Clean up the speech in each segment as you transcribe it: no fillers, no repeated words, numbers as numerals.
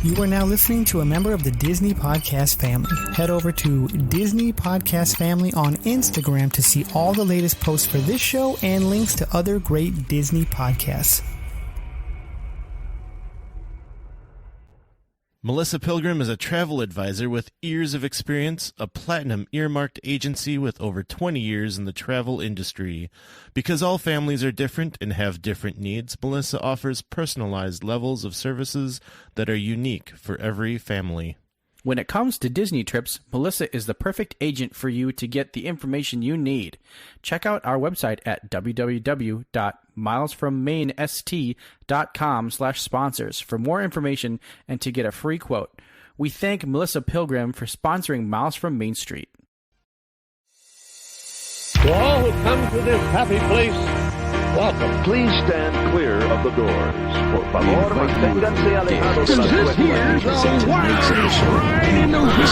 You are now listening to a member of the Disney Podcast family. Head over to Disney Podcast Family on Instagram to see all the latest posts for this show and links to other great Disney podcasts. Melissa Pilgrim is a travel advisor with years of experience, a platinum earmarked agency with over 20 years in the travel industry. Because all families are different and have different needs, Melissa offers personalized levels of services that are unique for every family. When it comes to Disney trips, Melissa is the perfect agent for you to get the information you need. Check out our website at www.milesfrommaineST.com/sponsors for more information and to get a free quote. We thank Melissa Pilgrim for sponsoring Miles from Main Street. To all who come to this happy place, welcome. Please stand clear of the doors. Por favor, manténganse alejados de las This here's a wild ride in the wilderness.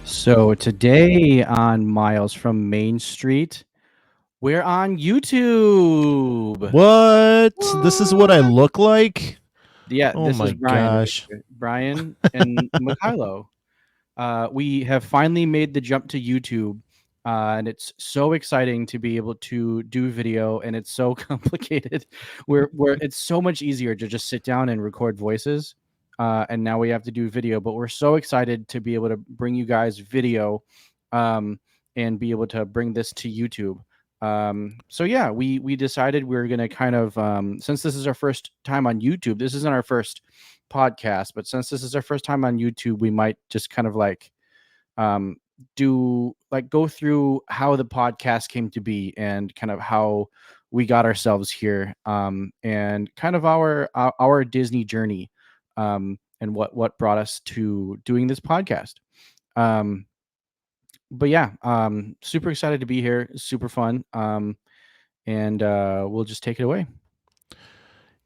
So today on Miles from Main Street, we're on YouTube. What? This is what I look like? Yeah, Oh this my is Brian. gosh. Brian and Mikhailo. We have finally made the jump to YouTube, and it's so exciting to be able to do video, and it's so complicated. Where it's so much easier to just sit down and record voices, and now we have to do video. But we're so excited to be able to bring you guys video, and be able to bring this to YouTube. So yeah, we decided we were going to kind of, since this is our first time on YouTube, this isn't our first podcast, but since this is our first time on YouTube, we might just kind of like, go through how the podcast came to be and kind of how we got ourselves here, and kind of our Disney journey, and what brought us to doing this podcast. But yeah, super excited to be here. Super fun. And we'll just take it away.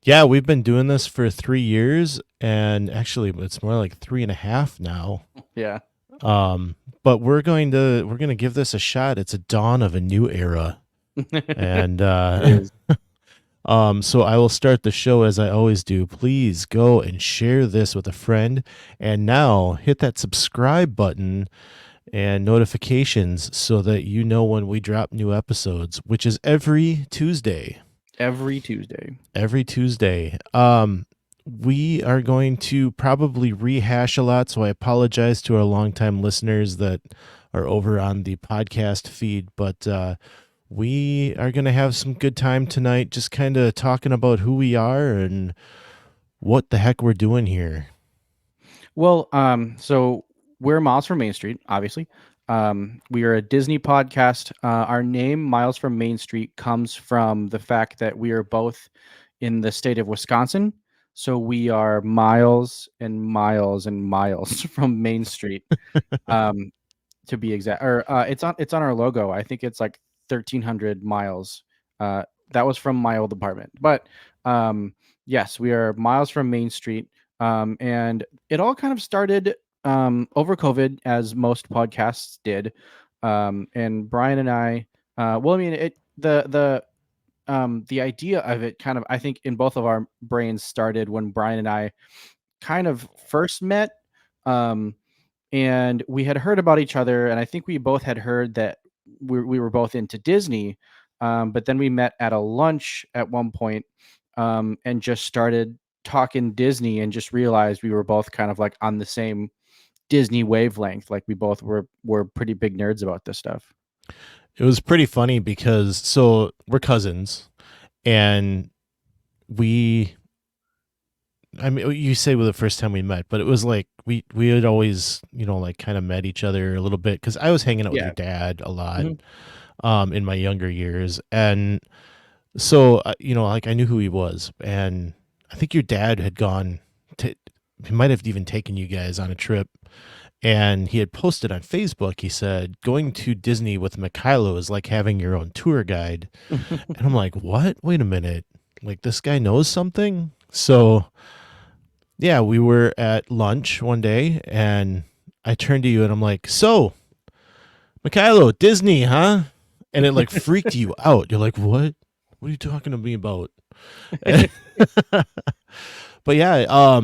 Yeah, we've been doing this for 3 years, and actually it's more like 3.5 now. Yeah. But we're gonna give this a shot. It's a dawn of a new era. And so I will start the show as I always do. Please go and share this with a friend, and now hit that subscribe button and notifications so that you know when we drop new episodes, which is every Tuesday. Every Tuesday. We are going to probably rehash a lot, so I apologize to our longtime listeners that are over on the podcast feed, but we are going to have some good time tonight, just kind of talking about who we are and what the heck we're doing here. Well, so we're Miles from Main Street, obviously. We are a Disney podcast. Our name, Miles from Main Street, comes from the fact that we are both in the state of Wisconsin. So we are miles and miles and miles from Main Street, to be exact. Or it's on our logo. I think it's like 1,300 miles. That was from my old apartment. But yes, we are miles from Main Street. And it all kind of started over COVID, as most podcasts did. And Brian and I, the idea of it kind of, I think in both of our brains started when Brian and I kind of first met. And we had heard about each other, and I think we both had heard that we were both into Disney. But then we met at a lunch at one point, and just started talking Disney, and just realized we were both kind of like on the same Disney wavelength. Like we both were pretty big nerds about this stuff. It was pretty funny because so we're cousins, and you say the first time we met, but it was like we had always, like kind of met each other a little bit because I was hanging out with your dad a lot, in my younger years. And so, like I knew who he was, and I think your dad had he might have even taken you guys on a trip, and he had posted on Facebook, he said, going to Disney with Mikhailo is like having your own tour guide. And I'm like, what? Wait a minute. Like, this guy knows something? So yeah, we were at lunch one day, and I turn to you and I'm like, so, Mikhailo, Disney, huh? And it like freaked you out. You're like, what? What are you talking to me about? But yeah,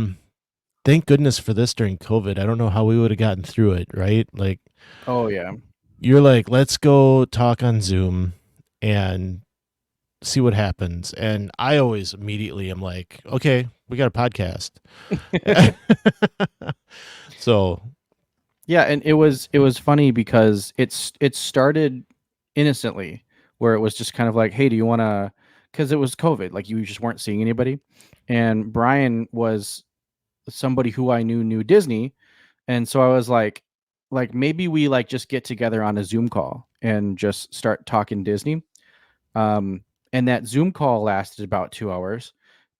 thank goodness for this during COVID. I don't know how we would have gotten through it, right? Like, Oh yeah. you're like, let's go talk on Zoom and see what happens. And I always immediately am like, okay, we got a podcast. So Yeah, and it was funny because it started innocently, where it was just kind of like, hey, do you want to? Because it was COVID, like you just weren't seeing anybody, and Brian was somebody who I knew Disney, and so I was like maybe we like just get together on a Zoom call and just start talking Disney. Um, and that Zoom call lasted about 2 hours,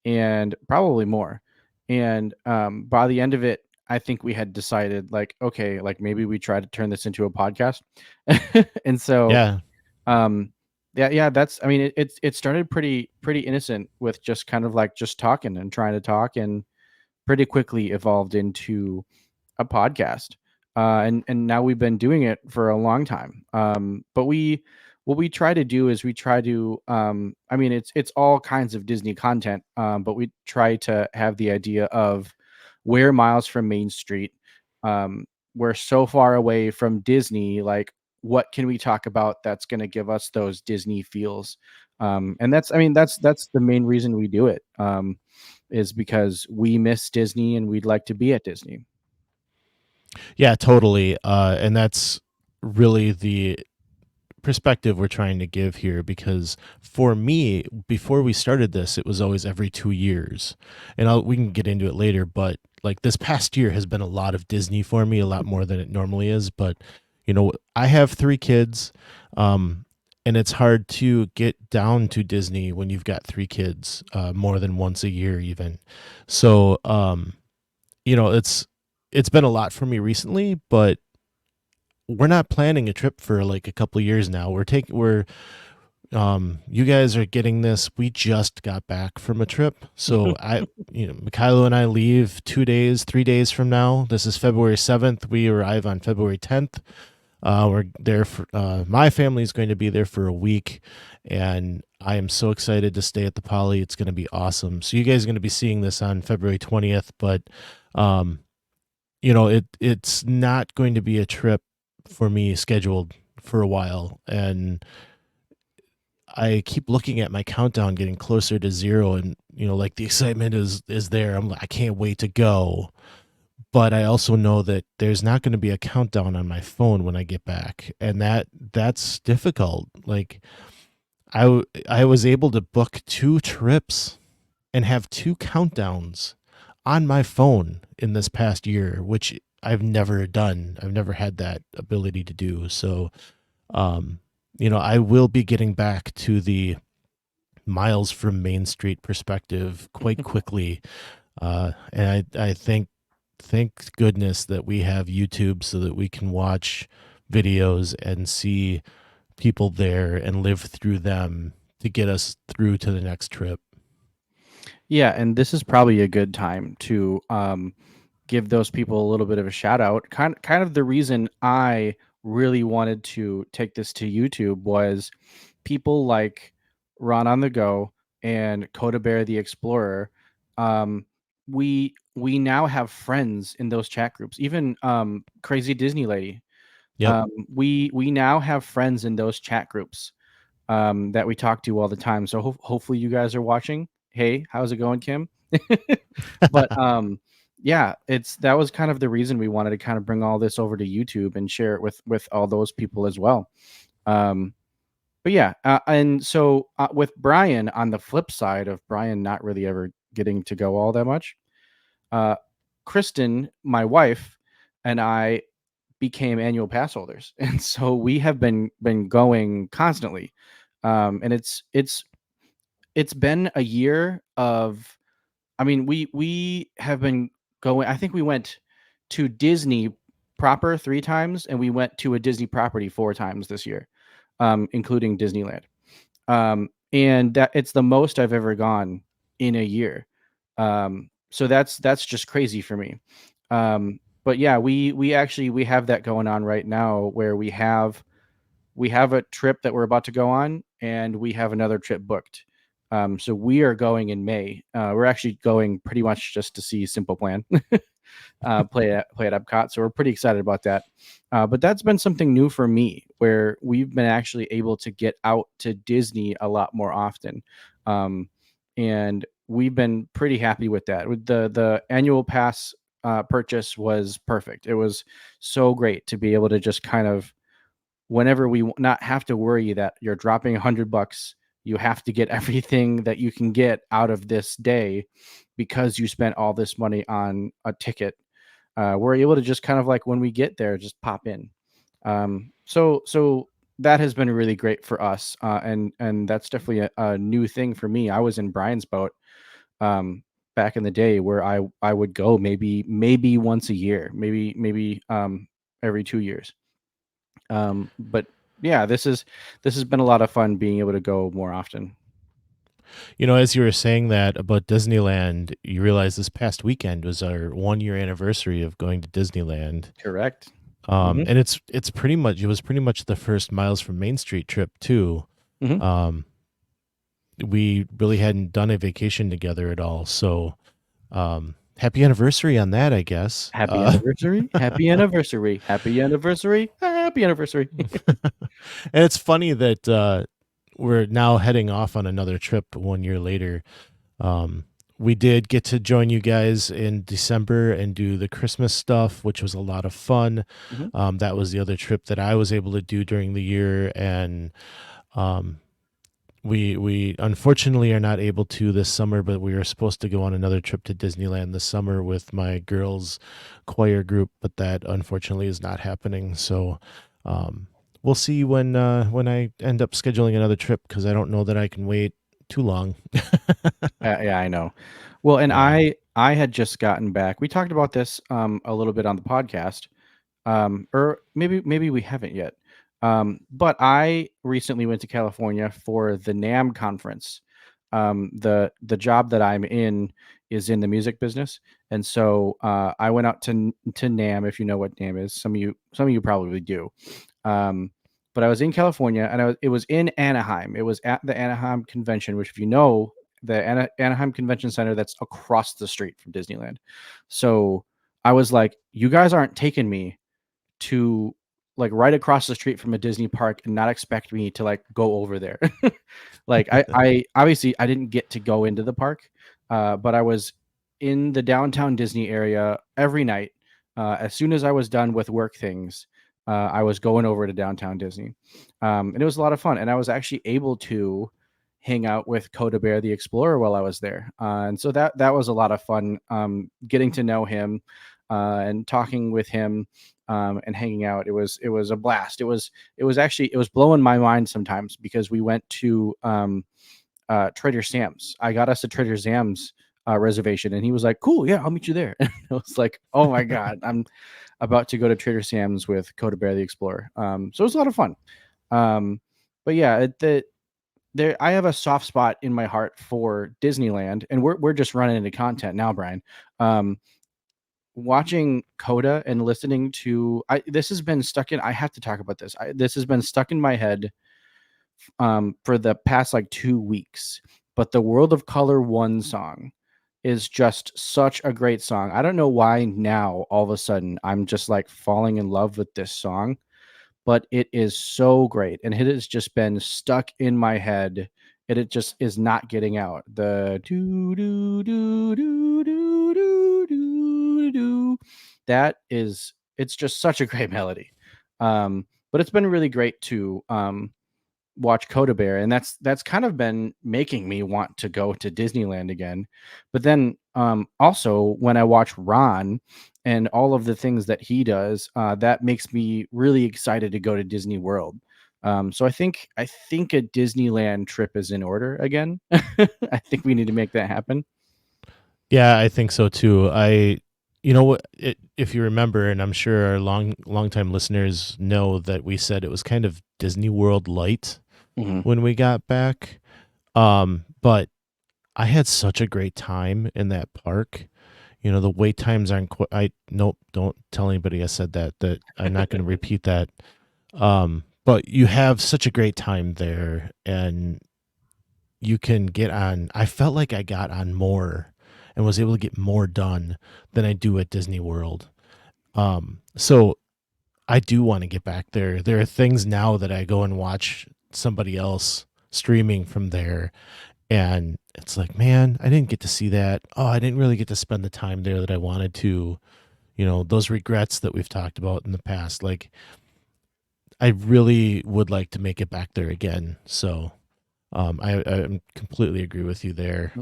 and probably more. And by the end of it, I think we had decided like, okay, like maybe we try to turn this into a podcast. And so, yeah, um, yeah, that's. I mean, it started pretty innocent with just kind of like just talking and trying to talk, and pretty quickly evolved into a podcast. And now we've been doing it for a long time. But what we try to do is we try to I mean it's all kinds of Disney content, but we try to have the idea of we're miles from Main Street. We're so far away from Disney, like what can we talk about that's going to give us those Disney feels? And that's, I mean, that's the main reason we do it. Is because we miss Disney and we'd like to be at Disney. yeah, totally. And that's really the perspective we're trying to give here, because for me, before we started this, it was always every 2 years, and we can get into it later, but like this past year has been a lot of Disney for me, a lot more than it normally is. But I have 3 kids, and it's hard to get down to Disney when you've got 3 kids, more than once a year even. So it's been a lot for me recently, but we're not planning a trip for like a couple of years now. You guys are getting this. We just got back from a trip. So Mikhailo and I leave 2 days, 3 days from now. This is February 7th. We arrive on February 10th. We're there for, my family is going to be there for a week, and I am so excited to stay at the Poly. It's going to be awesome. So you guys are going to be seeing this on February 20th, but, it's not going to be a trip for me scheduled for a while, and I keep looking at my countdown getting closer to 0, and like the excitement is there. I can't wait to go, but I also know that there's not going to be a countdown on my phone when I get back, and that's difficult. Like I was able to book 2 trips and have 2 countdowns on my phone in this past year, which I've never done. I've never had that ability to do. So, I will be getting back to the miles from Main Street perspective quite quickly. And I thank goodness that we have YouTube so that we can watch videos and see people there and live through them to get us through to the next trip. Yeah, and this is probably a good time to give those people a little bit of a shout out. Kind of the reason I really wanted to take this to YouTube was people like Ron on the Go and Coda Bear the Explorer. We now have friends in those chat groups. Even Crazy Disney Lady. Yep. We now have friends in those chat groups that we talk to all the time. So hopefully you guys are watching. Hey, how's it going, Kim? But yeah, that was kind of the reason we wanted to kind of bring all this over to YouTube and share it with all those people as well. But yeah, and so with Brian, on the flip side of Brian not really ever getting to go all that much, Kristen, my wife, and I became annual pass holders, and so we have been going constantly. And it's been a year of, I mean, we have been going. I think we went to Disney proper 3 times, and we went to a Disney property 4 times this year, including Disneyland. And that it's the most I've ever gone in a year. So that's just crazy for me. but yeah, we actually have that going on right now, where we have a trip that we're about to go on, and we have another trip booked. So we are going in May. We're actually going pretty much just to see Simple Plan play at Epcot. So we're pretty excited about that. But that's been something new for me, where we've been actually able to get out to Disney a lot more often. And we've been pretty happy with that. With the annual pass purchase was perfect. It was so great to be able to just kind of, whenever we not have to worry that you're dropping $100, you have to get everything that you can get out of this day because you spent all this money on a ticket. We're able to just kind of like, when we get there, just pop in. So that has been really great for us, and that's definitely a new thing for me. I was in Brian's boat back in the day, where I would go maybe once a year, maybe every 2 years. But yeah, this has been a lot of fun being able to go more often. As you were saying that about Disneyland, you realize this past weekend was our 1-year anniversary of going to Disneyland. Correct. And it was pretty much the first Miles from Main Street trip too. We really hadn't done a vacation together at all, so happy anniversary on that, I guess. Happy anniversary, happy anniversary, happy anniversary, happy anniversary. And it's funny that we're now heading off on another trip 1 year later. We did get to join you guys in December and do the Christmas stuff, which was a lot of fun. That was the other trip that I was able to do during the year, and we unfortunately are not able to this summer, but we were supposed to go on another trip to Disneyland this summer with my girls' choir group, but that unfortunately is not happening. So we'll see when I end up scheduling another trip, because I don't know that I can wait too long. Yeah, I know. Well, and I had just gotten back. We talked about this a little bit on the podcast, or maybe we haven't yet. But I recently went to California for the NAMM conference. The job that I'm in is in the music business, and so I went out to NAMM. If you know what NAMM is, some of you probably do. But I was in California, and it was in Anaheim. It was at the Anaheim Convention, which, if you know, the Anaheim Convention Center, that's across the street from Disneyland. So I was like, you guys aren't taking me to like right across the street from a Disney park and not expect me to like go over there. Like I obviously I didn't get to go into the park, but I was in the downtown Disney area every night. As soon as I was done with work things, I was going over to downtown Disney, and it was a lot of fun. And I was actually able to hang out with Coda Bear the Explorer while I was there, and so that was a lot of fun. Getting to know him and talking with him. And hanging out. It was a blast. It was blowing my mind sometimes, because we went to Trader Sam's. I got us a Trader Sam's reservation, and he was like, "Cool, yeah, I'll meet you there." And I was like, "Oh my god, I'm about to go to Trader Sam's with Coda Bear the Explorer." So it was a lot of fun. But yeah, I have a soft spot in my heart for Disneyland, and we're just running into content now, Brian. Watching Coda and listening to this has been stuck in. I have to talk about this. This has been stuck in my head for the past like 2 weeks. But the World of Color 1 song is just such a great song. I don't know why now all of a sudden I'm just like falling in love with this song, but it is so great, and it has just been stuck in my head. It just is not getting out. The do do do do do do do do. It's just such a great melody. But it's been really great to watch Coda Bear, and that's kind of been making me want to go to Disneyland again. But then also when I watch Ron and all of the things that he does, that makes me really excited to go to Disney World. So I think a Disneyland trip is in order again. I think we need to make that happen. Yeah, I think so too. If you remember, and I'm sure our long-time listeners know, that we said it was kind of Disney World light when we got back. But I had such a great time in that park. the wait times aren't quite. Nope, don't tell anybody I said that. That I'm not going to repeat that. But you have such a great time there, and you can get on. I felt like I got on more and was able to get more done than I do at Disney World. So I do want to get back there. There are things now that I go and watch somebody else streaming from there, and it's like, man, I didn't get to see that. Oh, I didn't really get to spend the time there that I wanted to. Those regrets that we've talked about in the past. Like, I really would like to make it back there again. So I completely agree with you there.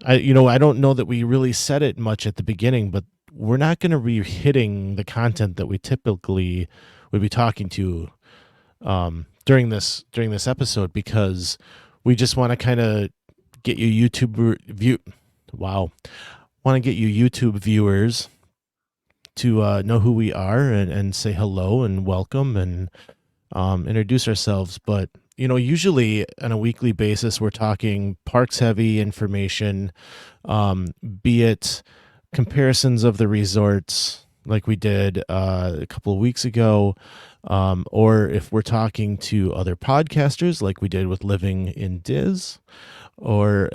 I don't know that we really said it much at the beginning, but we're not going to be hitting the content that we typically would be talking to during this episode, because we just want to kind of get you want to get you YouTube viewers to know who we are and say hello and welcome and introduce ourselves. But usually on a weekly basis, we're talking parks heavy information, be it comparisons of the resorts like we did a couple of weeks ago, or if we're talking to other podcasters like we did with Living in Diz, or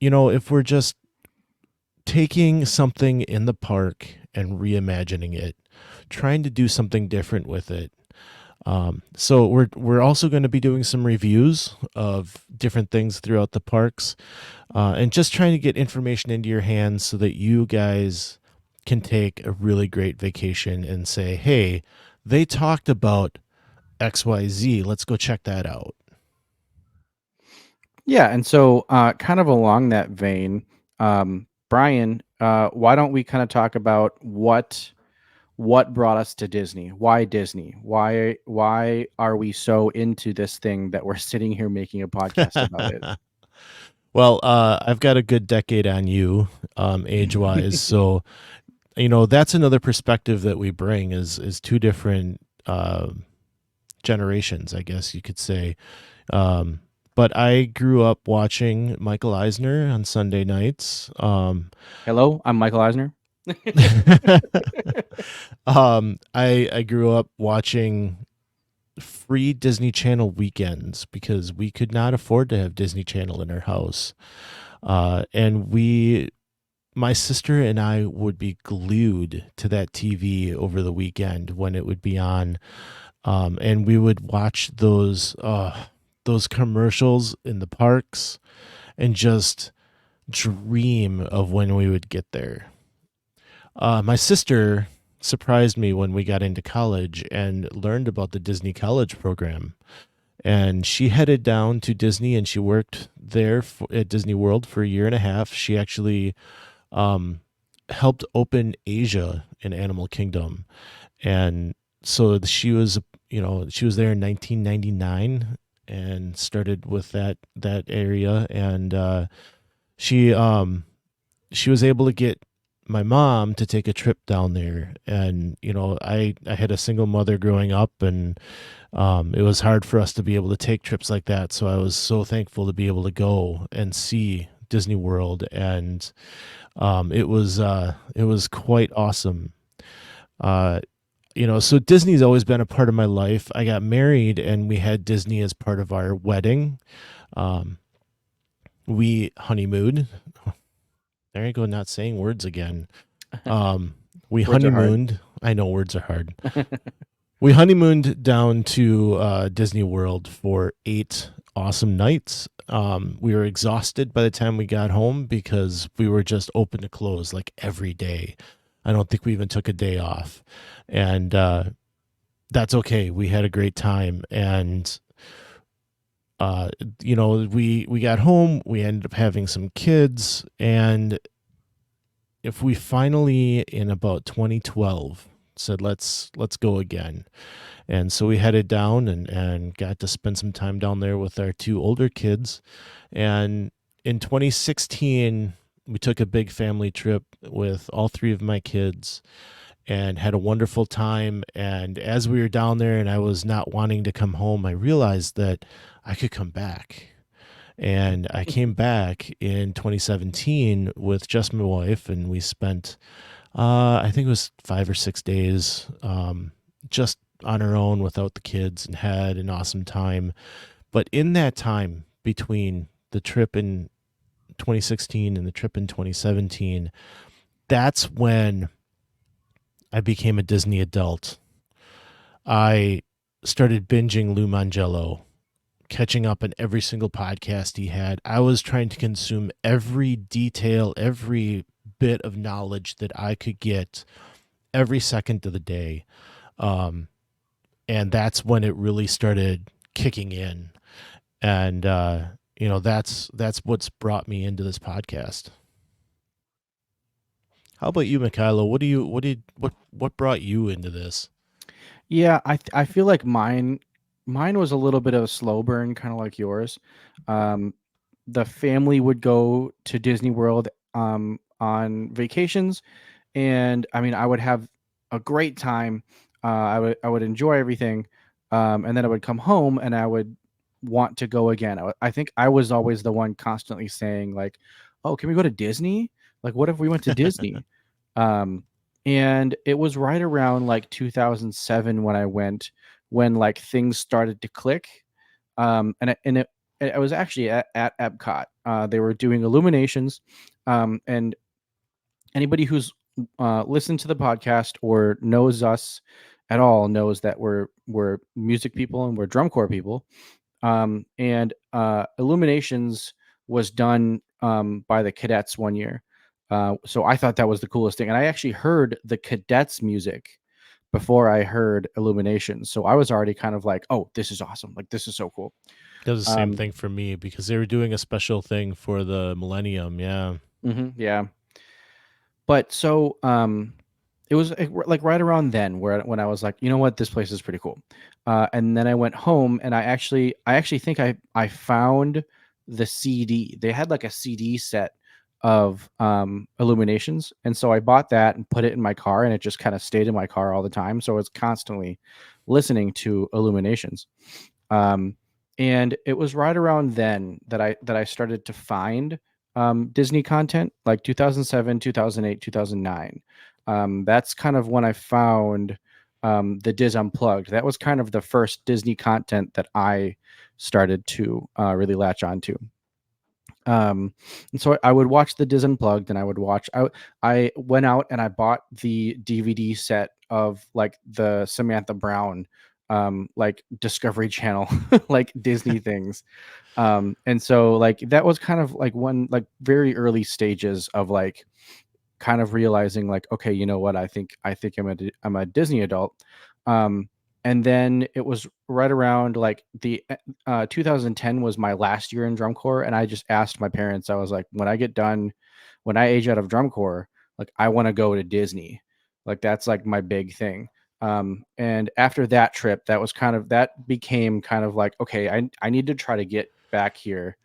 if we're just taking something in the park and reimagining it, trying to do something different with it. So we're also going to be doing some reviews of different things throughout the parks, and just trying to get information into your hands so that you guys can take a really great vacation and say, hey, they talked about XYZ. Let's go check that out. Yeah. And so kind of along that vein, Brian, why don't we kind of talk about what brought us to Disney? Why Disney? Why are we so into this thing that we're sitting here making a podcast about it? Well, I've got a good decade on you, age-wise. So, that's another perspective that we bring is two different generations, I guess you could say. But I grew up watching Michael Eisner on Sunday nights. Hello, I'm Michael Eisner. I grew up watching free Disney Channel weekends because we could not afford to have Disney Channel in our house. And my sister and I would be glued to that TV over the weekend when it would be on. And we would watch those commercials in the parks and just dream of when we would get there. My sister surprised me when we got into college and learned about the Disney College program. And she headed down to Disney and she worked there at Disney World for a year and a half. She actually helped open Asia in Animal Kingdom. And so she was there in 1999 and started with that area. And she was able to get my mom to take a trip down there. And I had a single mother growing up, and it was hard for us to be able to take trips like that. So I was so thankful to be able to go and see Disney World, and it was quite awesome. So Disney's always been a part of my life. I got married and we had Disney as part of our wedding. We honeymooned. There you go, not saying words again. We honeymooned. I know words are hard. We honeymooned down to Disney World for 8 awesome nights. We were exhausted by the time we got home because we were just open to close like every day. I don't think we even took a day off. And that's okay. We had a great time. And we got home, we ended up having some kids, and if we finally in about 2012 said let's go again. And so we headed down and got to spend some time down there with our 2 older kids. And in 2016 we took a big family trip with all 3 of my kids and had a wonderful time. And as we were down there and I was not wanting to come home, I realized that I could come back. And I came back in 2017 with just my wife, and we spent, I think it was 5 or 6 days, just on our own without the kids, and had an awesome time. But in that time between the trip in 2016 and the trip in 2017, that's when I became a Disney adult. I started binging Lou Mangello, catching up on every single podcast he had. I was trying to consume every detail, every bit of knowledge that I could get every second of the day. And that's when it really started kicking in. And, that's what's brought me into this podcast. How about you, Mikhailo? What brought you into this? Yeah, I feel like mine was a little bit of a slow burn, kind of like yours. The family would go to Disney World on vacations, and I mean I would have a great time. I would enjoy everything, and then I would come home and I would want to go again. I think I was always the one constantly saying like, "Oh, can we go to Disney? Like, what if we went to Disney?" Um, and it was right around like 2007 when I went, when like things started to click. And it was actually at Epcot. They were doing illuminations, and anybody who's listened to the podcast or knows us at all knows that we're music people and we're drum corps people. And illuminations was done by the cadets one year. So I thought that was the coolest thing. And I actually heard the cadets music before I heard illuminations. So I was already kind of like, oh, this is awesome. Like, this is so cool. It was the same thing for me because they were doing a special thing for the Millennium. Yeah. Yeah. But so it was like right around then when I was like, you know what, this place is pretty cool. And then I went home and I actually think I found the CD. They had like a CD set of illuminations, and so I bought that and put it in my car, and it just kind of stayed in my car all the time. So I was constantly listening to illuminations. And it was right around then that I started to find Disney content, like 2007, 2008, 2009. That's kind of when I found the Diz Unplugged. That was kind of the first Disney content that I started to really latch onto. And so I would watch the Diz Unplugged, and I went out and I bought the DVD set of like the Samantha Brown like Discovery Channel like Disney things. And so like that was kind of like one like very early stages of like kind of realizing like, okay, you know what, I think I'm a Disney adult. And then it was right around like the 2010 was my last year in drum corps, and I just asked my parents, I was like, when I age out of drum corps, like I want to go to Disney. Like that's like my big thing. And after that trip, that became kind of like, okay, I need to try to get back here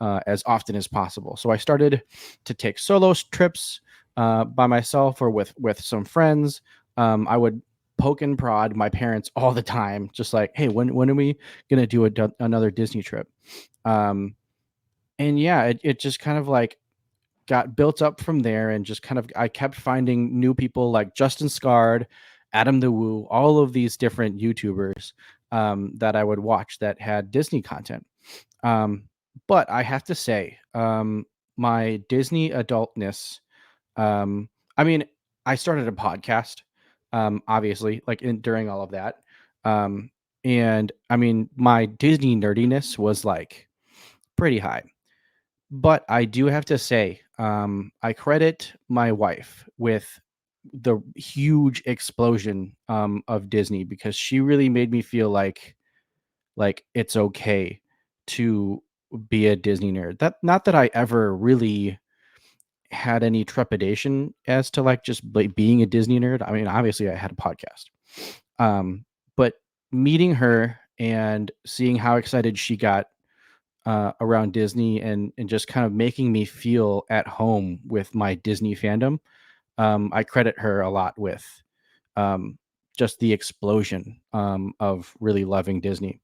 as often as possible. So I started to take solo trips by myself or with some friends. I would poke and prod my parents all the time, just like, hey, when are we gonna do another Disney trip? And yeah, it just kind of like got built up from there, and just kind of I kept finding new people like Justin Scard, Adam the Woo, all of these different YouTubers that I would watch that had Disney content. But I have to say, my Disney adultness, I mean, I started a podcast, obviously, like during all of that. And I mean, my Disney nerdiness was like pretty high. But I do have to say, I credit my wife with the huge explosion of Disney, because she really made me feel like it's okay to be a Disney nerd. That not that I ever really had any trepidation as to like just being a Disney nerd. I mean, obviously I had a podcast. But meeting her and seeing how excited she got around Disney, and just kind of making me feel at home with my Disney fandom, I credit her a lot with just the explosion of really loving Disney.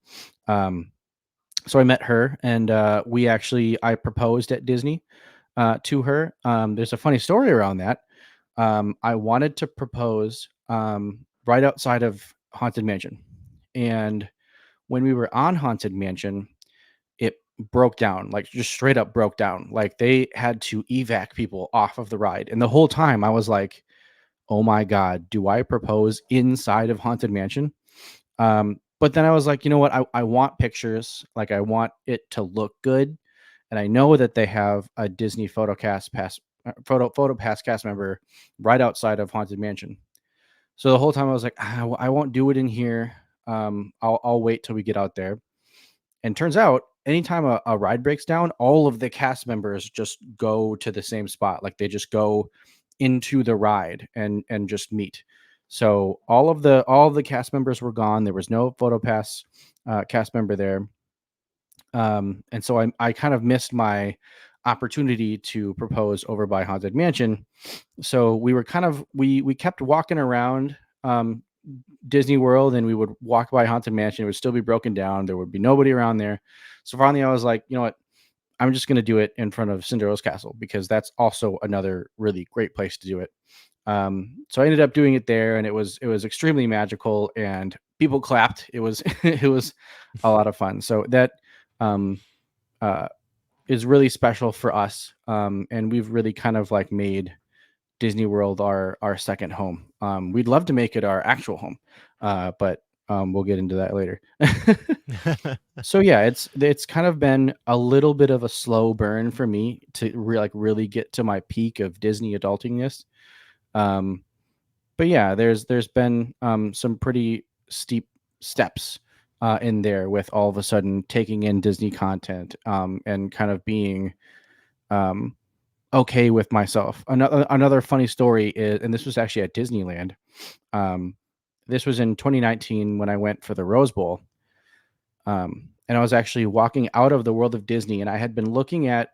So I met her, and I proposed at Disney to her. There's a funny story around that. I wanted to propose right outside of Haunted Mansion, and when we were on Haunted Mansion, it broke down, like just straight up broke down. Like they had to evac people off of the ride, and the whole time I was like, "Oh my god, do I propose inside of Haunted Mansion?" But then I was like, you know what? I want pictures. Like I want it to look good. And I know that they have a Disney photo pass cast member right outside of Haunted Mansion. So the whole time I was like, I won't do it in here. I'll wait till we get out there. And turns out, anytime a ride breaks down, all of the cast members just go to the same spot. Like they just go into the ride and just meet. So all of the cast members were gone. There was no PhotoPass cast member there. And so I kind of missed my opportunity to propose over by Haunted Mansion. So we were we kept walking around Disney World, and we would walk by Haunted Mansion. It would still be broken down. There would be nobody around there. So finally, I was like, you know what? I'm just going to do it in front of Cinderella's Castle because that's also another really great place to do it. So I ended up doing it there, and it was extremely magical, and people clapped. It was it was a lot of fun. So that um, is really special for us, and we've really kind of like made Disney World our second home. We'd love to make it our actual home, but we'll get into that later. So yeah, it's kind of been a little bit of a slow burn for me to really get to my peak of Disney adultingness. Um, but yeah, there's been some pretty steep steps in there with all of a sudden taking in Disney content and kind of being um, okay with myself. Another funny story is, and this was actually at Disneyland. Um, this was in 2019 when I went for the Rose Bowl. And I was actually walking out of the World of Disney, and I had been looking at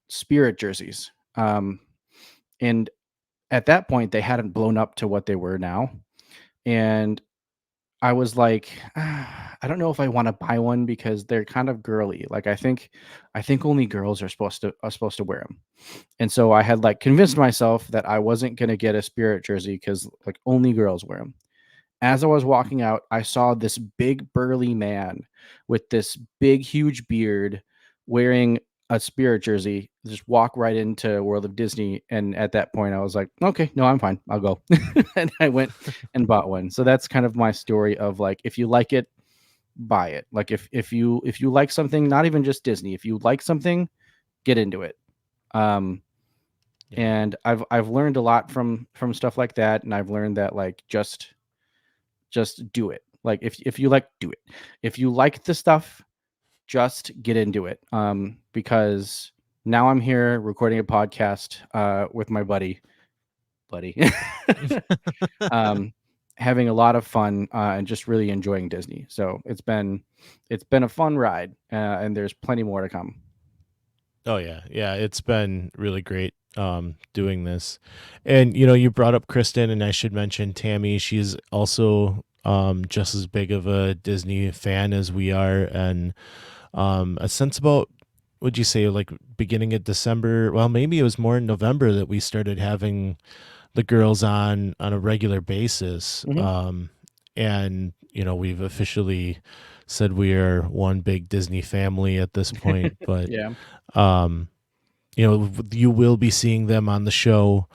Spirit jerseys. And at that point, they hadn't blown up to what they were now. And I was like, I don't know if I want to buy one because they're kind of girly. Like I think only girls are supposed to wear them. And so I had like convinced myself that I wasn't going to get a Spirit jersey because like only girls wear them. As I was walking out, I saw this big burly man with this big huge beard wearing a Spirit jersey just walk right into World of Disney. And at that point I was like, okay, no, I'm fine, I'll go. And I went and bought one. So that's kind of my story of like, if you like it, buy it. Like if you like something, not even just Disney, if you like something, get into it. And I've learned a lot from stuff like that. And I've learned that like just do it. Like if you like, do it. If you like the stuff, just get into it. Because now I'm here recording a podcast with my buddy, having a lot of fun and just really enjoying Disney. So it's been a fun ride, and there's plenty more to come. Oh yeah. Yeah. It's been really great doing this. And you brought up Kristen, and I should mention Tammy. She's also just as big of a Disney fan as we are. And a sense about, would you say, like beginning of December? Well, maybe it was more in November that we started having the girls on a regular basis. And we've officially said we are one big Disney family at this point. But Yeah. you will be seeing them on the show.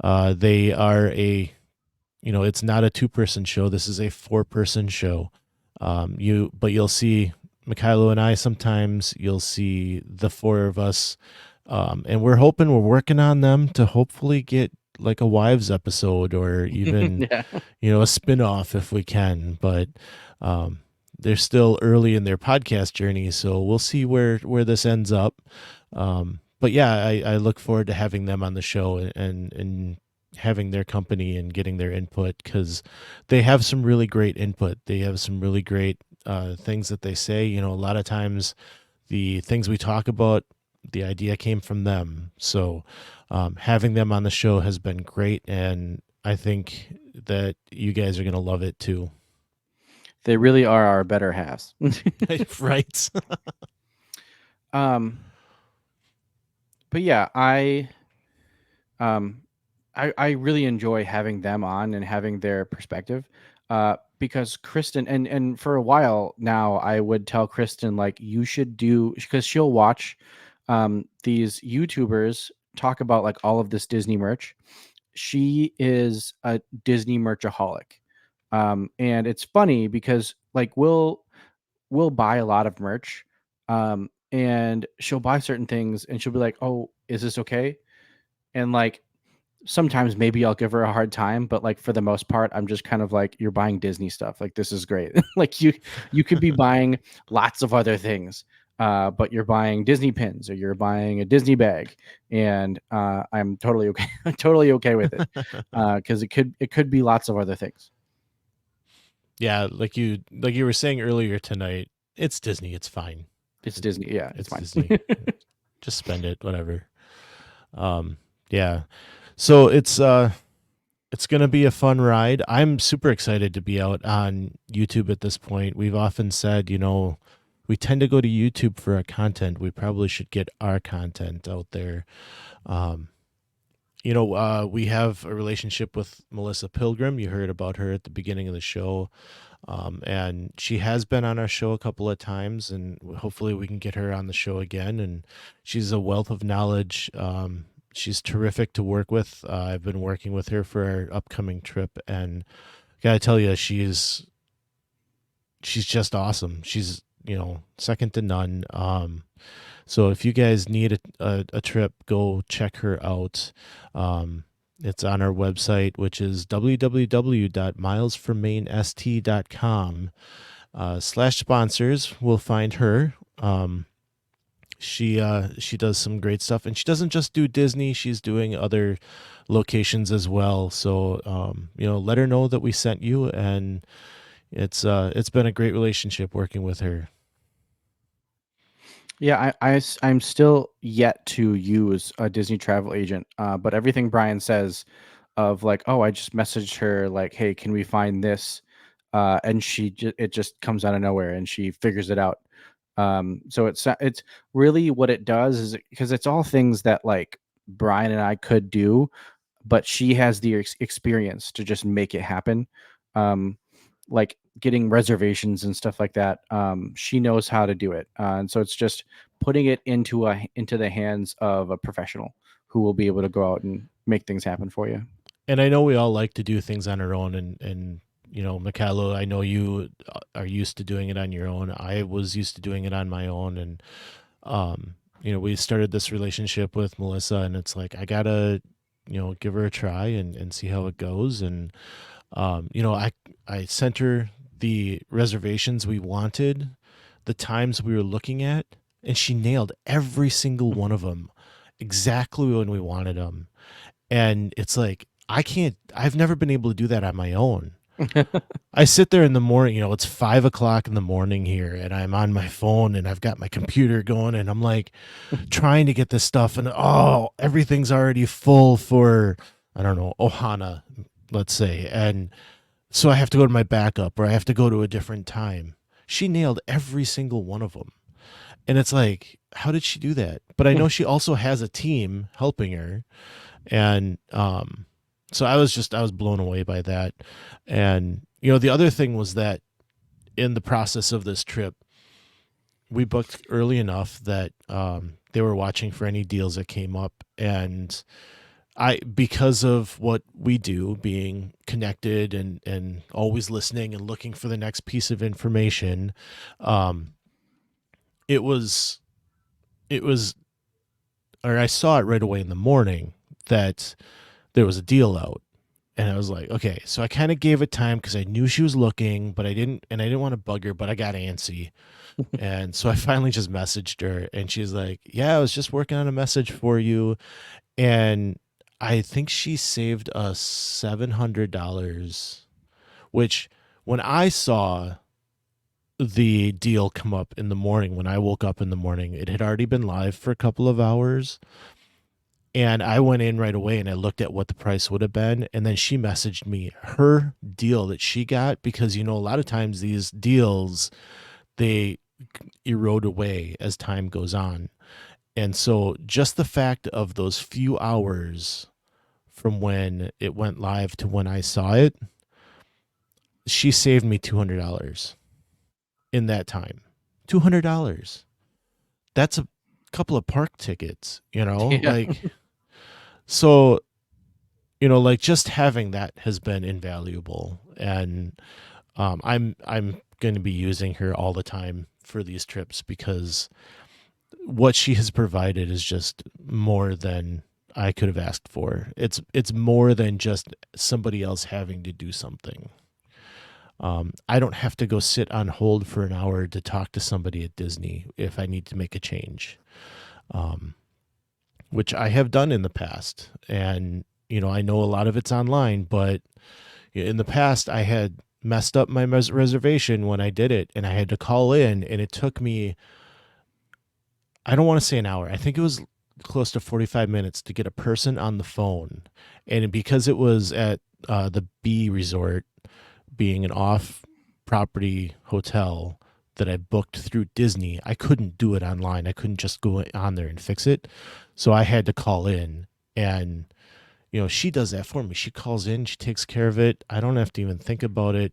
They are it's not a 2-person show. This is a 4-person show. But you'll see Mikhailo and I sometimes. You'll see the 4 of us, and we're working on them to hopefully get like a wives episode or even a spin-off if we can. But they're still early in their podcast journey, so we'll see where this ends up. But yeah, I look forward to having them on the show and having their company and getting their input, because they have some really great input. They have some really great things that they say. A lot of times the things we talk about, the idea came from them. So having them on the show has been great, and I think that you guys are going to love it too. They really are our better halves. Right. But yeah, I really enjoy having them on and having their perspective. Because Kristen and for a while now, I would tell Kristen like you should do because she'll watch these YouTubers talk about like all of this Disney merch. She is a Disney merchaholic. And it's funny because like we'll buy a lot of merch, and she'll buy certain things and she'll be like, "Oh, is this okay?" And like sometimes maybe I'll give her a hard time, but like for the most part, I'm just kind of like, "You're buying Disney stuff. Like this is great. Like you could be buying lots of other things, but you're buying Disney pins or you're buying a Disney bag, and I'm totally okay, totally okay with it, because it could be lots of other things. Yeah, like you were saying earlier tonight, it's Disney. It's fine. It's Disney, yeah, it's fine. Disney. Just spend it, whatever. Yeah. So it's gonna be a fun ride. I'm super excited to be out on YouTube at this point. We've often said, we tend to go to YouTube for our content. We probably should get our content out there. We have a relationship with Melissa Pilgrim. You heard about her at the beginning of the show. And she has been on our show a couple of times, and hopefully we can get her on the show again. And she's a wealth of knowledge. She's terrific to work with. I've been working with her for our upcoming trip, and gotta tell you, she's just awesome. She's, second to none. So if you guys need a trip, go check her out. It's on our website, which is www.milesformainest.com. /sponsors. We'll find her. She does some great stuff, and she doesn't just do Disney. She's doing other locations as well. So let her know that we sent you, and it's been a great relationship working with her. Yeah, I'm still yet to use a Disney travel agent, but everything Brian says of like, oh, I just messaged her like, hey, can we find this? And it just comes out of nowhere and she figures it out. So it's really what it does is because it's all things that like Brian and I could do, but she has the experience to just make it happen. Like getting reservations and stuff like that. She knows how to do it. And so it's just putting it into the hands of a professional who will be able to go out and make things happen for you. And I know we all like to do things on our own, and Mikhailo, I know you are used to doing it on your own. I was used to doing it on my own, and we started this relationship with Melissa, and it's like I gotta give her a try and see how it goes. And I sent her the reservations we wanted, the times we were looking at, and she nailed every single one of them exactly when we wanted them. And it's like I've never been able to do that on my own. I sit there in the morning, it's 5:00 in the morning here, and I'm on my phone and I've got my computer going, and I'm like trying to get this stuff, and everything's already full for, I don't know, Ohana, let's say. And so I have to go to my backup, or I have to go to a different time. She nailed every single one of them. And it's like, how did she do that? But I know she also has a team helping her. And so I was blown away by that. And, the other thing was that in the process of this trip, we booked early enough that they were watching for any deals that came up. And because of what we do, being connected and always listening and looking for the next piece of information, it was, or I saw it right away in the morning that there was a deal out, and I was like, okay, so I kind of gave it time because I knew she was looking, but I didn't want to bug her, but I got antsy. And so I finally just messaged her, and she's like, yeah, I was just working on a message for you. And I think she saved us $700, which when I saw the deal come up in the morning, when I woke up in the morning, it had already been live for a couple of hours. And I went in right away and I looked at what the price would have been. And then she messaged me her deal that she got, because, a lot of times these deals, they erode away as time goes on. And so just the fact of those few hours from when it went live to when I saw it, she saved me $200 in that time. $200. That's a couple of park tickets, Yeah. like, so, like just having that has been invaluable. And I'm going to be using her all the time for these trips, because what she has provided is just more than I could have asked for. It's more than just somebody else having to do something. I don't have to go sit on hold for an hour to talk to somebody at Disney if I need to make a change, which I have done in the past. And, I know a lot of it's online, but in the past I had messed up my reservation when I did it, and I had to call in, and it took me, I don't want to say an hour. I think it was close to 45 minutes to get a person on the phone. And because it was at the B Resort, being an off-property hotel that I booked through Disney, I couldn't do it online. I couldn't just go on there and fix it. So I had to call in, and, she does that for me. She calls in, she takes care of it. I don't have to even think about it.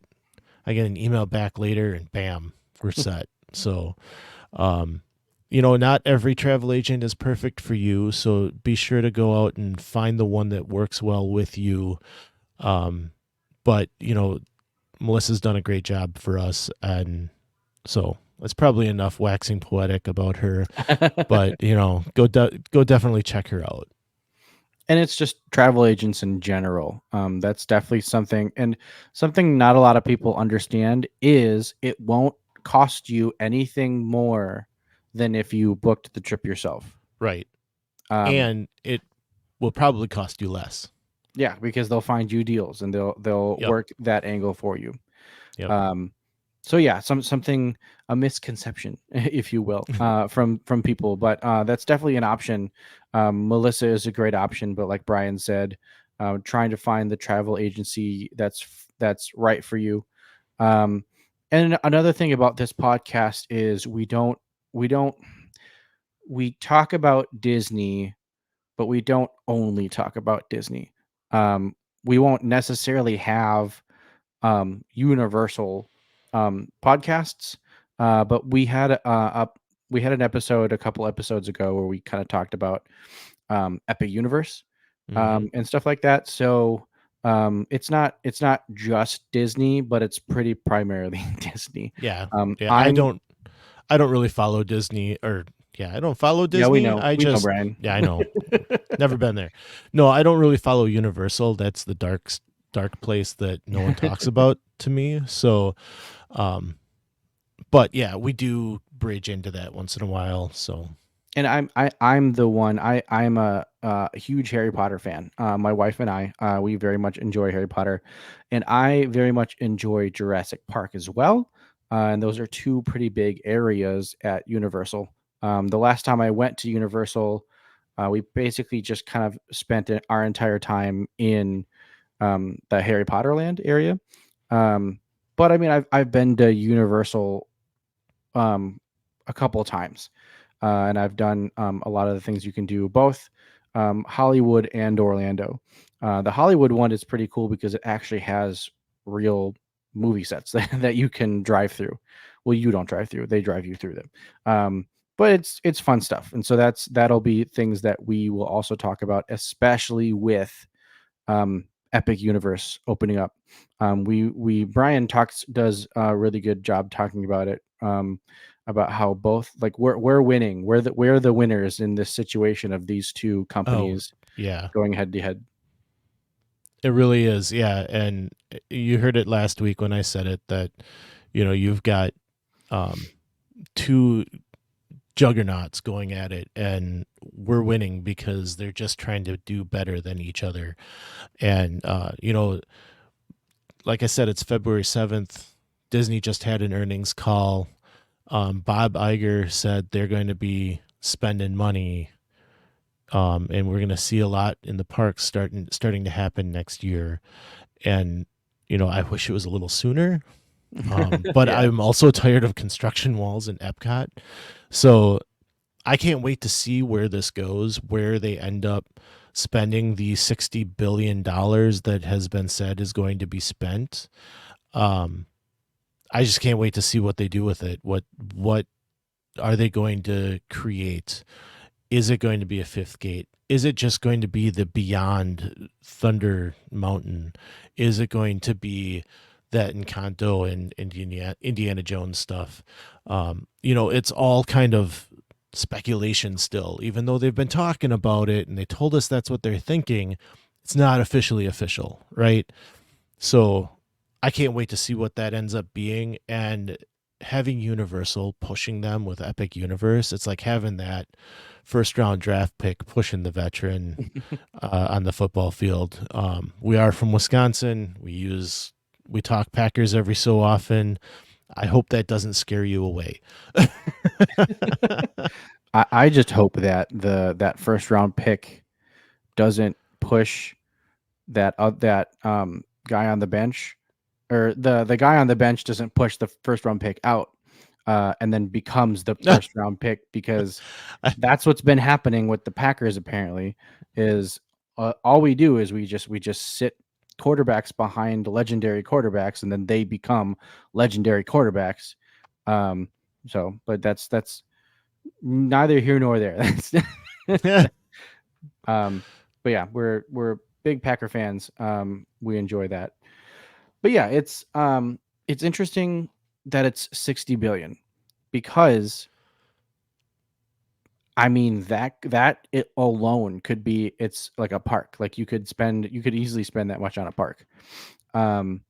I get an email back later and bam, we're set. So, not every travel agent is perfect for you. So be sure to go out and find the one that works well with you. But, Melissa's done a great job for us. And so it's probably enough waxing poetic about her, but, go definitely check her out. And it's just travel agents in general. That's definitely something, and something not a lot of people understand is it won't cost you anything more than if you booked the trip yourself. Right. And it will probably cost you less. Yeah, because they'll find you deals and they'll Yep. work that angle for you. Yep. So yeah, something, a misconception, if you will, from people, but that's definitely an option. Melissa is a great option, but like Brian said, trying to find the travel agency that's right for you. And another thing about this podcast is we talk about Disney, but we don't only talk about Disney. We won't necessarily have Universal podcasts, but we had an episode a couple episodes ago where we kind of talked about Epic Universe and stuff like that. So it's not just Disney, but it's pretty primarily Disney. Yeah. I don't really follow Disney, or I don't follow Disney. Yeah, we know. I know, Brian. Yeah, I know. Never been there. No, I don't really follow Universal. That's the dark place that no one talks about to me. So, but yeah, we do bridge into that once in a while. So, and I'm the one. I'm a huge Harry Potter fan. My wife and I, we very much enjoy Harry Potter, and I very much enjoy Jurassic Park as well. And those are two pretty big areas at Universal. The last time I went to Universal, we basically just kind of spent our entire time in the Harry Potter land area. But I mean, I've been to Universal a couple of times, and I've done a lot of the things you can do, both Hollywood and Orlando. The Hollywood one is pretty cool because it actually has real movie sets that you can drive through. Well, you don't drive through; they drive you through them. But it's fun stuff, and so that'll be things that we will also talk about, especially with Epic Universe opening up. Brian does a really good job talking about it, about how both, like, we're winning, we're the winners in this situation of these two companies going head to head. It really is. Yeah. And you heard it last week when I said it, that, you've got two juggernauts going at it, and we're winning because they're just trying to do better than each other. And, like I said, it's February 7th. Disney just had an earnings call. Bob Iger said they're going to be spending money and we're going to see a lot in the parks starting to happen next year. And I wish it was a little sooner. But Yeah. I'm also tired of construction walls in Epcot. So I can't wait to see where this goes, where they end up spending the $60 billion that has been said is going to be spent. I just can't wait to see what they do with it. What are they going to create? Is it going to be a fifth gate? Is it just going to be the Beyond Thunder Mountain? Is it going to be that Encanto and Indiana Jones stuff? It's all kind of speculation still, even though they've been talking about it and they told us that's what they're thinking. It's not officially official, right? So I can't wait to see what that ends up being. And having Universal pushing them with Epic Universe, it's like having that first round draft pick pushing the veteran on the football field. We are from Wisconsin. We talk Packers every so often. I hope that doesn't scare you away. I just hope that that first round pick doesn't push that guy on the bench, or the guy on the bench doesn't push the first round pick out, and then becomes the first round pick, because that's what's been happening with the Packers. Apparently, is all we do is we just sit quarterbacks behind legendary quarterbacks, and then they become legendary quarterbacks. But that's neither here nor there. But yeah, we're big Packer fans. We enjoy that. But yeah, it's interesting that it's 60 billion, because I mean that it alone could be, it's like a park. Like you could easily spend that much on a park. And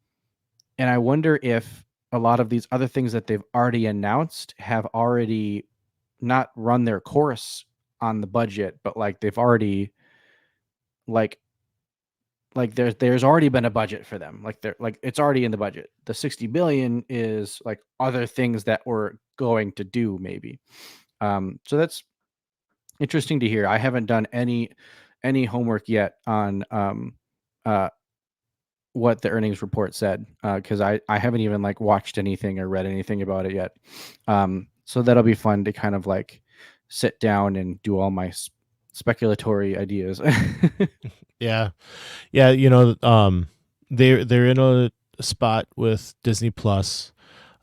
I wonder if a lot of these other things that they've already announced have already not run their course on the budget, but like they've already like there's already been a budget for them. Like it's already in the budget. The 60 billion is like other things that we're going to do maybe. So that's interesting to hear. I haven't done any homework yet on what the earnings report said, because I haven't even like watched anything or read anything about it yet. So that'll be fun to kind of like sit down and do all my speculatory ideas. Yeah. They're in a spot with Disney Plus.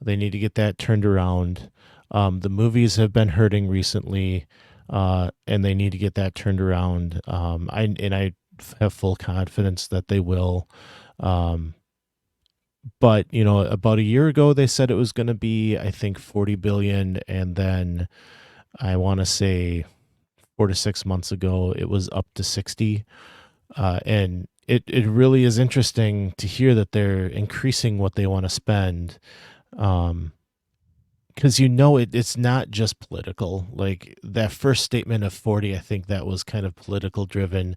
They need to get that turned around. The movies have been hurting recently, and they need to get that turned around. I have full confidence that they will. But about a year ago they said it was going to be, I think, 40 billion, and then I want to say 4 to 6 months ago it was up to 60. And it really is interesting to hear that they're increasing what they want to spend. Because it's not just political. Like that first statement of 40, I think that was kind of political driven.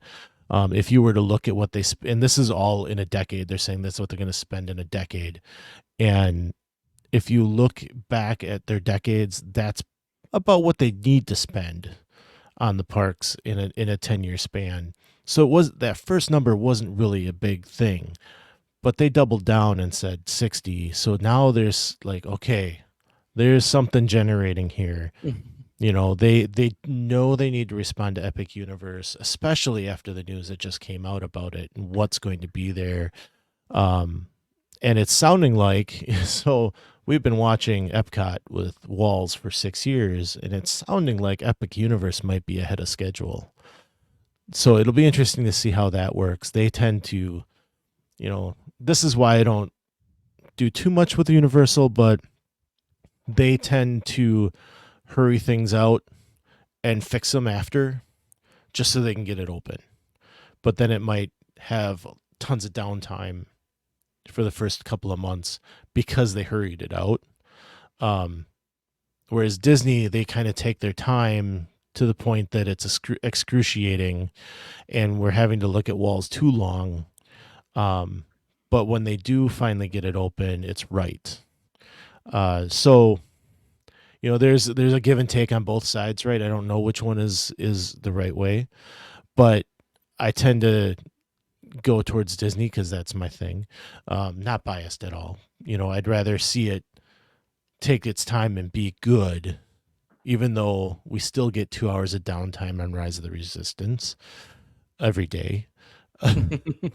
If you were to look at what they and this is all in a decade, they're saying that's what they're going to spend in a decade. And if you look back at their decades, that's about what they need to spend on the parks in a 10-year span. So that first number wasn't really a big thing, but they doubled down and said 60. So now there's like, okay, there's something generating here. They know they need to respond to Epic Universe, especially after the news that just came out about it and what's going to be there. And it's sounding like, so we've been watching Epcot with walls for 6 years, and it's sounding like Epic Universe might be ahead of schedule. So it'll be interesting to see how that works. They tend to, this is why I don't do too much with Universal, but they tend to hurry things out and fix them after, just so they can get it open. But then it might have tons of downtime for the first couple of months because they hurried it out. Whereas Disney, they kind of take their time to the point that it's excruciating and we're having to look at walls too long. But when they do finally get it open, it's right. So, there's a give and take on both sides, right? I don't know which one is the right way, but I tend to go towards Disney because that's my thing. Not biased at all. I'd rather see it take its time and be good, even though we still get 2 hours of downtime on Rise of the Resistance every day.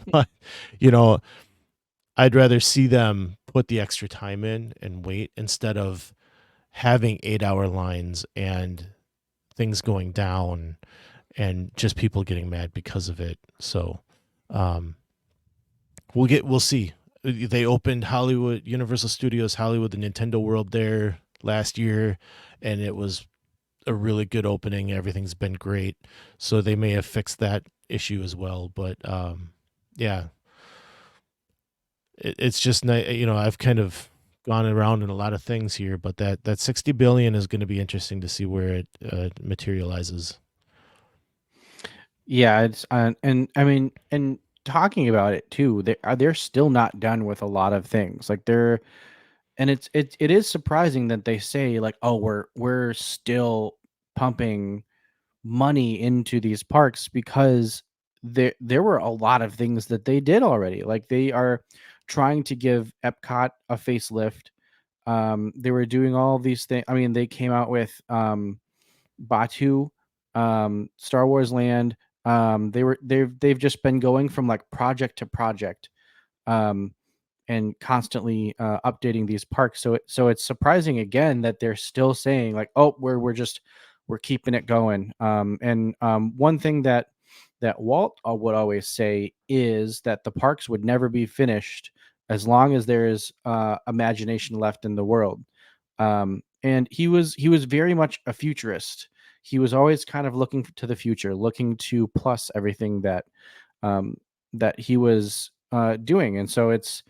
But, I'd rather see them put the extra time in and wait instead of having 8-hour lines and things going down and just people getting mad because of it. So, we'll see. They opened Universal Studios Hollywood, the Nintendo World there last year, and it was a really good opening. Everything's been great. So they may have fixed that issue as well. But yeah, it's just nice. I've kind of gone around in a lot of things here, but that 60 billion is going to be interesting to see where it materializes. Yeah, it's and I mean, and talking about it too, they're still not done with a lot of things. Like and it is surprising that they say like, oh, we're still pumping money into these parks because there were a lot of things that they did already. Like they are trying to give Epcot a facelift. They were doing all these things. I mean, they came out with Batu, Star Wars Land. They've just been going from like project to project, and constantly updating these parks. So it's surprising again that they're still saying like, oh, we're keeping it going. And one thing that Walt would always say is that the parks would never be finished as long as there is imagination left in the world. And he was very much a futurist. He was always kind of looking to the future, looking to plus everything that he was doing. And so it's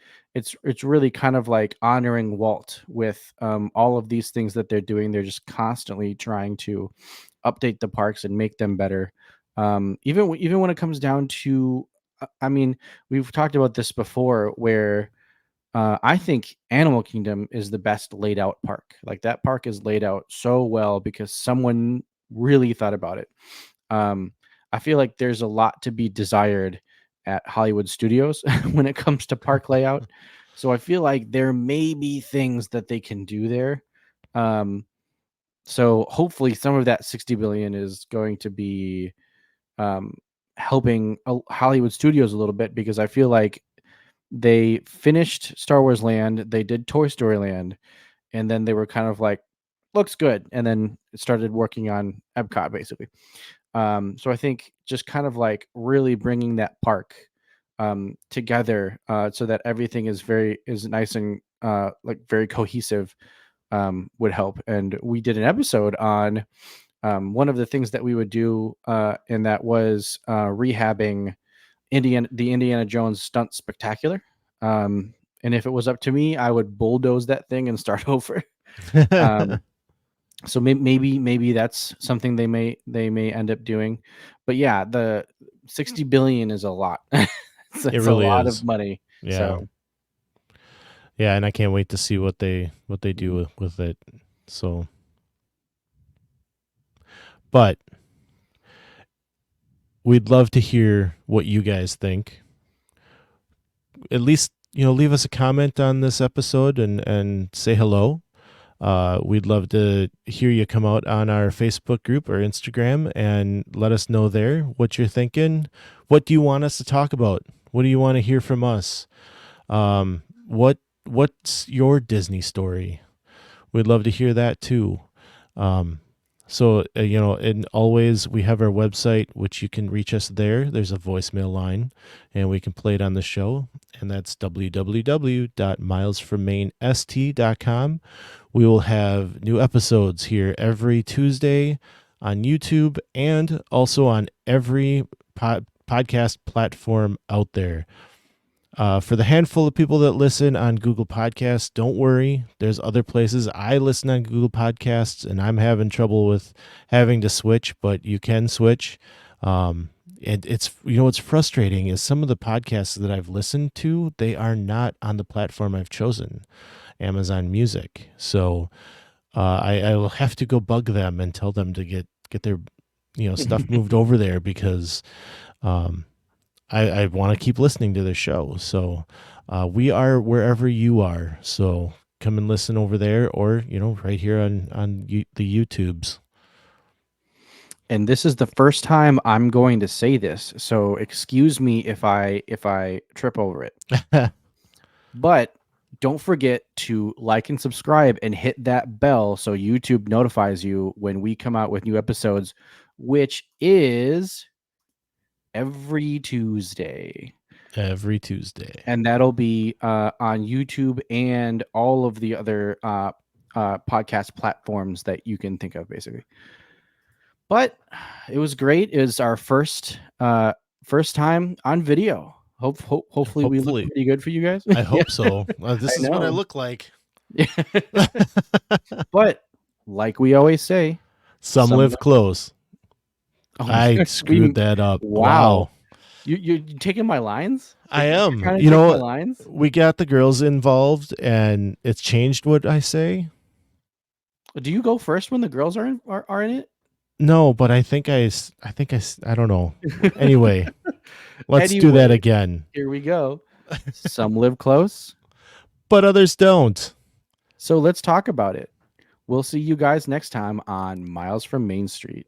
really kind of like honoring Walt with all of these things that they're doing. They're just constantly trying to update the parks and make them better. Even when it comes down to, I mean, we've talked about this before, where I think Animal Kingdom is the best laid out park. Like that park is laid out so well because someone really thought about it. I feel like there's a lot to be desired at Hollywood Studios when it comes to park layout. So I feel like there may be things that they can do there. So hopefully some of that 60 billion is going to be helping Hollywood Studios a little bit, because I feel like they finished Star Wars Land, they did Toy Story Land, and then they were kind of like, looks good, and then it started working on Epcot basically. So I think just kind of like really bringing that park together, so that everything is nice and like very cohesive, would help. And we did an episode on one of the things that we would do, and that was rehabbing the Indiana Jones Stunt Spectacular. And if it was up to me, I would bulldoze that thing and start over. So maybe that's something they may end up doing. But yeah, the 60 billion is a lot. It's It really a lot is. of money. Yeah. So Yeah, and I can't wait to see what they do with it. So, but we'd love to hear what you guys think. At least, leave us a comment on this episode and say hello. We'd love to hear you come out on our Facebook group or Instagram and let us know there what you're thinking. What do you want us to talk about? What do you want to hear from us? What's your Disney story? We'd love to hear that too. So, and always we have our website, which you can reach us there. There's a voicemail line and we can play it on the show. And that's www.milesfrommaineST.com. We will have new episodes here every Tuesday on YouTube and also on every podcast platform out there. For the handful of people that listen on Google Podcasts, don't worry. There's other places. I listen on Google Podcasts, and I'm having trouble with having to switch, but you can switch. And it's, what's frustrating is some of the podcasts that I've listened to, they are not on the platform I've chosen, Amazon Music. So I will have to go bug them and tell them to get their stuff moved over there, because I want to keep listening to the show. So we are wherever you are. So come and listen over there, or right here on the YouTubes. And this is the first time I'm going to say this, so excuse me if I trip over it. But don't forget to like and subscribe and hit that bell so YouTube notifies you when we come out with new episodes, which is every Tuesday. Every Tuesday. And that'll be on YouTube and all of the other podcast platforms that you can think of, basically. But it was great. It was our first time on video. Hopefully we look pretty good for you guys. I hope so. This is what I look like. But like we always say, some live close. I screwed that up. Wow. You're taking my lines? I am. Lines? We got the girls involved, and it's changed what I say. Do you go first when the girls are in it? No, but I don't know. Anyway, let's do that again. Here we go. Some live close, but others don't. So let's talk about it. We'll see you guys next time on Miles from Main Street.